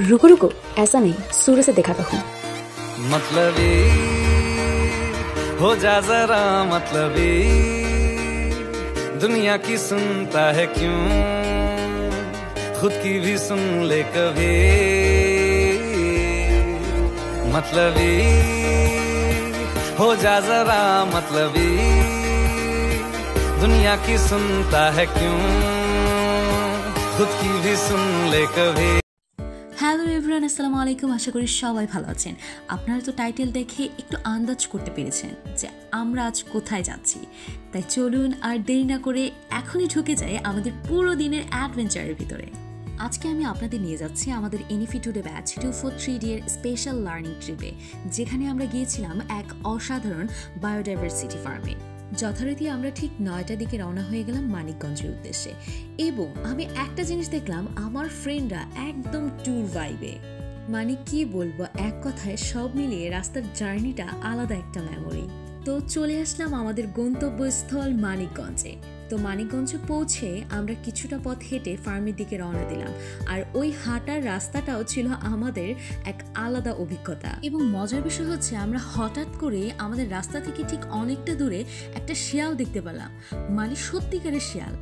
रुको रुको, ऐसा नहीं, सूर्य से दिखाता हूँ। मतलबी हो जा जरा मतलबी, दुनिया की सुनता है क्यों, खुद की भी सुन ले कभी। मतलबी हो जा जरा मतलबी, दुनिया की सुनता है क्यों, खुद की भी सुन ले कभी। হ্যালো এভরিওয়ান, আসসালামু আলাইকুম। আশা করি সবাই ভালো আছেন। আপনারা তো টাইটেল দেখে একটু আন্দাজ করতে পেরেছেন যে আমরা আজ কোথায় যাচ্ছি। তাই চলুন আর দেরি না করে এখনই ঢুকে যাই আমাদের পুরো দিনের অ্যাডভেঞ্চারের ভিতরে। আজকে আমি আপনাদের নিয়ে যাচ্ছি আমাদের এনএফি টুডে ব্যাচ 243D এর স্পেশাল লার্নিং ট্রিপে, যেখানে আমরা গিয়েছিলাম এক অসাধারণ বায়োডাইভার্সিটি ফার্মে। যথারীতি আমরা ঠিক 9টার দিকে রওনা হয়ে গেলাম মানিকগঞ্জের উদ্দেশ্যে, এবং আমি একটা জিনিস দেখলাম, আমার ফ্রেন্ডরা একদম ট্যুর ভাইবে। মানে কি বলবো, এক কথায় সব মিলিয়ে রাস্তার জার্নিটা আলাদা একটা মেমোরি। তো চলে আসলাম আমাদের গন্তব্যস্থল মানিকগঞ্জে। তো মানিকগঞ্জে পৌঁছে আমরা কিছুটা পথ হেঁটে ফার্মের দিকে রওনা দিলাম, আর ওই হাঁটার রাস্তাটাও ছিল আমাদের এক আলাদা অভিজ্ঞতা। এবং মজার বিষয় হচ্ছে, আমরা হঠাৎ করে আমাদের রাস্তা থেকে ঠিক অনেকটা দূরে একটা শিয়াল দেখতে পেলাম, মানে সত্যিকারের শিয়াল।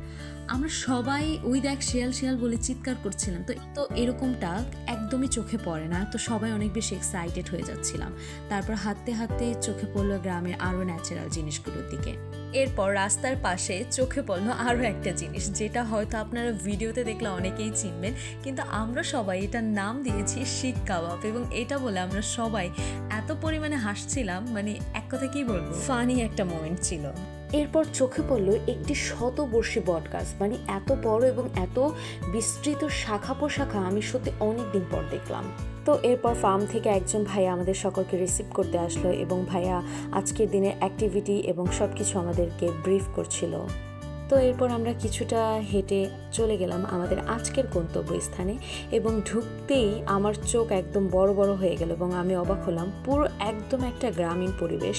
আমরা সবাই ওই দেখ শিয়াল শিয়াল বলে চিৎকার করছিলাম। তো এরকমটা একদমই চোখে পড়ে না, তো সবাই অনেক বেশি এক্সাইটেড হয়ে যাচ্ছিলাম। তারপর হাঁটতে হাঁটতে চোখে পড়লো গ্রামের আরও ন্যাচারাল জিনিসগুলোর দিকে। এরপর রাস্তার পাশে চোখে পড়লো আরও একটা জিনিস, যেটা হয়তো আপনারা ভিডিওতে দেখলে অনেকেই চিনবেন, কিন্তু আমরা সবাই এটার নাম দিয়েছি শিক কাবাব। এবং এটা বলে আমরা সবাই এত পরিমাণে হাসছিলাম, মানে এক কথা কি বলবো, ফানি একটা মোমেন্ট ছিল। এরপর চোখে পড়লো একটি শতবর্ষী বটগাছ, মানে এত বড় এবং এত বিস্তৃত শাখা প্রশাখা আমি সত্যি অনেক দিন পর দেখলাম। তো এরপর ফার্ম থেকে একজন ভাইয়া আমাদের সকলকে রিসিভ করতে আসলো, এবং ভাইয়া আজকের দিনের অ্যাক্টিভিটি এবং সব কিছু আমাদেরকে ব্রিফ করছিল। তো এরপর আমরা কিছুটা হেঁটে চলে গেলাম আমাদের আজকের গন্তব্যস্থানে, এবং ঢুকতেই আমার চোখ একদম বড় বড় হয়ে গেল এবং আমি অবাক হলাম। পুরো একদম একটা গ্রামীণ পরিবেশ,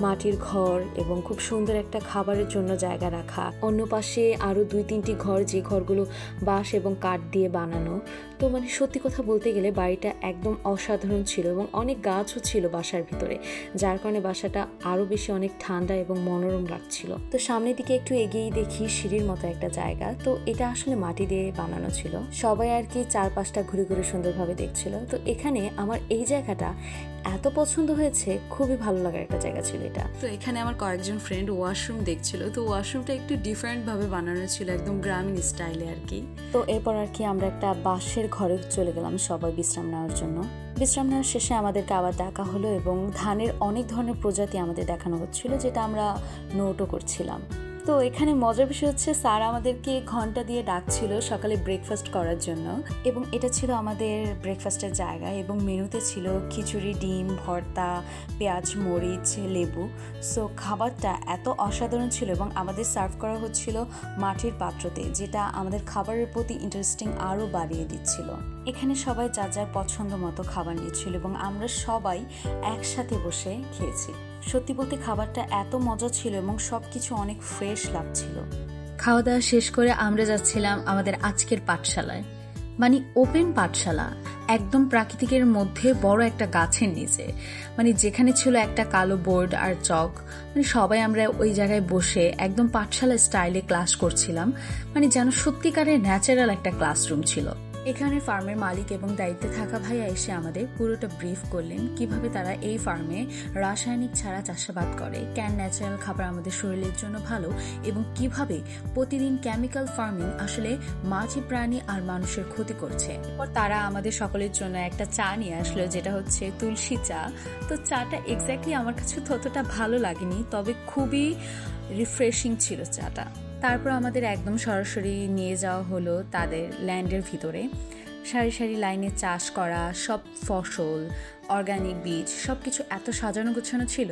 মাটির ঘর এবং খুব সুন্দর একটা খাবারের জন্য জায়গা রাখা। অন্য পাশে আরও 2-3টি ঘর, যে ঘরগুলো বাঁশ এবং কাঠ দিয়ে বানানো। তো মানে সত্যি কথা বলতে গেলে বাড়িটা একদম অসাধারণ ছিল, এবং অনেক গাছও ছিল বাসার ভিতরে, যার কারণে বাসাটা আরও বেশি অনেক ঠান্ডা এবং মনোরম লাগছিল। তো সামনের দিকে একটু এগিয়েই দেখি সিঁড়ির মতো একটা জায়গা। তো এটা আসলে মাটি দিয়ে বানানো ছিল। সবাই আর কি চারপাশটা ঘুরে ঘুরে সুন্দরভাবে দেখছিল। তো এখানে আমার এই জায়গাটা এত পছন্দ হয়েছে, খুবই ভালো লাগার একটা জায়গা ছিল এটা। তো এখানে আমার কয়েকজন ফ্রেন্ড ওয়াশরুম দেখছিল। তো ওয়াশরুমটা একটু ডিফারেন্টভাবে বানানো ছিল, একদম গ্রামীণ স্টাইলে আর কি। তো এরপর আর কি আমরা একটা বাঁশের ঘরে চলে গেলাম সবাই বিশ্রাম নেওয়ার জন্য। বিশ্রাম নেওয়ার শেষে আমাদেরকে আবার ডাকা হলো, এবং ধানের অনেক ধরনের প্রজাতি আমাদের দেখানো হচ্ছিল, যেটা আমরা নোটও করছিলাম। তো এখানে মজার বিষয় হচ্ছে, স্যার আমাদেরকে ঘন্টা দিয়ে ডাকছিল সকালে ব্রেকফাস্ট করার জন্য, এবং এটা ছিল আমাদের ব্রেকফাস্টের জায়গা। এবং মেনুতে ছিল খিচুড়ি, ডিম ভর্তা, পেঁয়াজ, মরিচ, লেবু। সো খাবারটা এত অসাধারণ ছিল, এবং আমাদের সার্ভ করা হচ্ছিল মাটির পাত্রতে, যেটা আমাদের খাবারের প্রতি ইন্টারেস্টিং আরও বাড়িয়ে দিচ্ছিল। এখানে সবাই যার যার পছন্দ মতো খাবার নিচ্ছিল, এবং আমরা সবাই একসাথে বসে খেয়েছি। সত্যি বলতে খাবারটা এত মজা ছিল, এবং সব কিছু অনেক ফ্রেশ লাগছিল। খাওয়া দাওয়া শেষ করে আমরা যাচ্ছিলাম আমাদের আজকের পাঠশালায়, মানে ওপেন পাঠশালা, একদম প্রাকৃতিকের মধ্যে বড় একটা গাছের নিচে, মানে যেখানে ছিল একটা কালো বোর্ড আর চক। মানে সবাই আমরা ওই জায়গায় বসে একদম পাঠশালা স্টাইলে ক্লাস করছিলাম, মানে যেন সত্যিকারের ন্যাচারাল একটা ক্লাসরুম ছিল। এখানে ফার্মের মালিক এবং দায়িত্বে থাকা ভাইয়া এসে আমাদের পুরোটা ব্রিফ করলেন, কিভাবে তারা এই ফার্মে রাসায়নিক ছাড়া চাষাবাদ করে, কেন ন্যাচারাল খাবার আমাদের শরীরের জন্য ভালো, এবং কিভাবে প্রতিদিন কেমিক্যাল ফার্মিং আসলে মাছি, প্রাণী আর মানুষের ক্ষতি করছে। এরপর তারা আমাদের সকলের জন্য একটা চা নিয়ে আসলো, যেটা হচ্ছে তুলসী চা। তো চাটা এক্স্যাক্টলি আমার কাছে ততটা ভালো লাগেনি, তবে খুবই রিফ্রেশিং ছিল চাটা। তারপর আমাদের একদম সরাসরি নিয়ে যাওয়া হলো তাদের ল্যান্ডের ভিতরে। সারি সারি লাইনে চাষ করা সব ফসল, অর্গানিক বীজ, সব কিছু এত সাজানো গোছানো ছিল,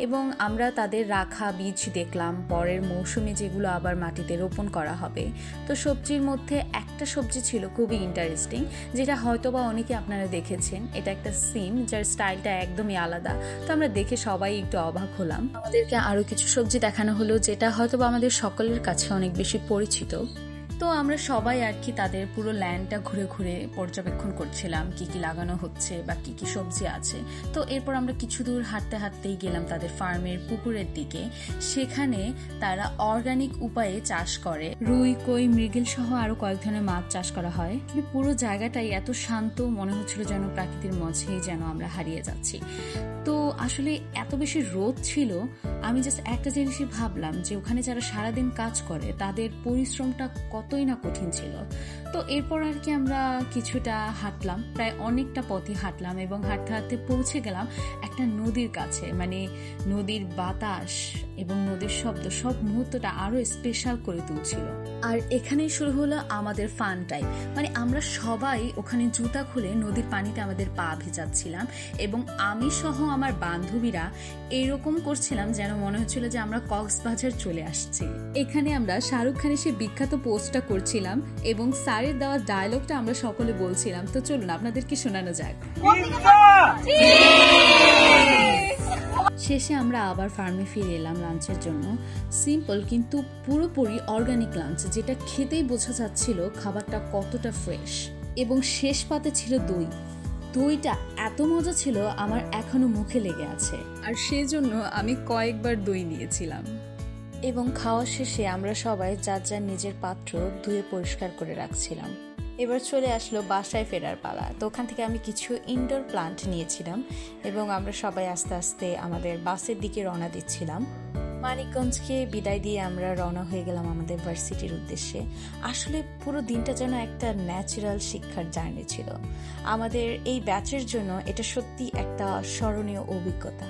এবং আমরা তাদের রাখা বীজ দেখলাম পরের মৌসুমে যেগুলো আবার মাটিতে রোপণ করা হবে। তো সবজির মধ্যে একটা সবজি ছিল খুবই ইন্টারেস্টিং, যেটা হয়তো বা অনেকে আপনারা দেখেছেন। এটা একটা সিম, যার স্টাইলটা একদমই আলাদা। তো আমরা দেখে সবাই একটু অবাক হলাম। আমাদেরকে আরও কিছু সবজি দেখানো হলো, যেটা হয়তো বা আমাদের সকলের কাছে অনেক বেশি পরিচিত। তো আমরা সবাই আর কি তাদের পুরো ল্যান্ডটা ঘুরে ঘুরে পর্যবেক্ষণ করছিলাম কি কি লাগানো হচ্ছে বা কি কি সবজি আছে। তো এরপর আমরা কিছু দূর হাঁটতে হাঁটতেই গেলাম তাদের ফার্মের পুকুরের দিকে। সেখানে তারা অর্গানিক উপায়ে চাষ করে, রুই, কই, মৃগেল সহ আরো কয়েক ধরনের মাছ চাষ করা হয়। পুরো জায়গাটাই এত শান্ত মনে হচ্ছিল যেন প্রাকৃতির মাঝেই যেন আমরা হারিয়ে যাচ্ছি। তো আসলে এত বেশি রোদ ছিল, আমি জাস্ট একটা জিনিসই ভাবলাম যে ওখানে যারা সারাদিন কাজ করে তাদের পরিশ্রমটা কতই না কঠিন ছিল। তো এরপর আর কি আমরা কিছুটা হাঁটলাম, প্রায় অনেকটা পথে হাঁটলাম এবং হাঁটতে হাঁটতে পৌঁছে গেলাম একটা নদীর কাছে। মানে নদীর বাতাস এবং নদীর শব্দ সব মুহূর্তটা আরো স্পেশাল করে তুলছিল। আর এখানেই শুরু হলো আমাদের ফান টাইম। মানে আমরা সবাই ওখানে জুতা খুলে নদীর পানিতে আমাদের পা ভেজাচ্ছিলাম এবং আমি সহ আমার বান্ধবীরা এরকম করছিলাম যেন মনে হচ্ছিল যে আমরা কক্সবাজার চলে আসছি। এখানে আমরা শাহরুখ খানের সেই বিখ্যাত পোস্টটা করছিলাম এবং স্যারের দেওয়া ডায়লগটা আমরা সকলে বলছিলাম। তো চলুন আপনাদেরকে শোনানো যাক। শেষে আমরা আবার ফার্মে ফিরে এলাম লাঞ্চের জন্য। সিম্পল কিন্তু পুরোপুরি অর্গানিক লাঞ্চ, যেটা খেতেই বোঝা যাচ্ছিল খাবারটা কতটা ফ্রেশ। এবং শেষ পাতে ছিল দই। দইটা এত মজা ছিল আমার এখনো মুখে লেগে আছে, আর সেজন্য আমি কয়েকবার দই নিয়েছিলাম। এবং খাওয়া শেষে আমরা সবাই যার যার নিজের পাত্র ধুয়ে পরিষ্কার করে রাখছিলাম। এবার চলে আসলো বাসায় ফেরার পালা। তো ওখান থেকে আমি কিছু ইনডোর প্লান্ট নিয়েছিলাম এবং আমরা সবাই আস্তে আস্তে আমাদের বাসের দিকে রওনা দিচ্ছিলাম। মানিকগঞ্জকে বিদায় দিয়ে আমরা রওনা হয়ে গেলাম আমাদের ভার্সিটির উদ্দেশ্যে। আসলে পুরো দিনটা যেন একটা ন্যাচারাল শিক্ষার জার্নি ছিল। আমাদের এই ব্যাচের জন্য এটা সত্যি একটা স্মরণীয় অভিজ্ঞতা।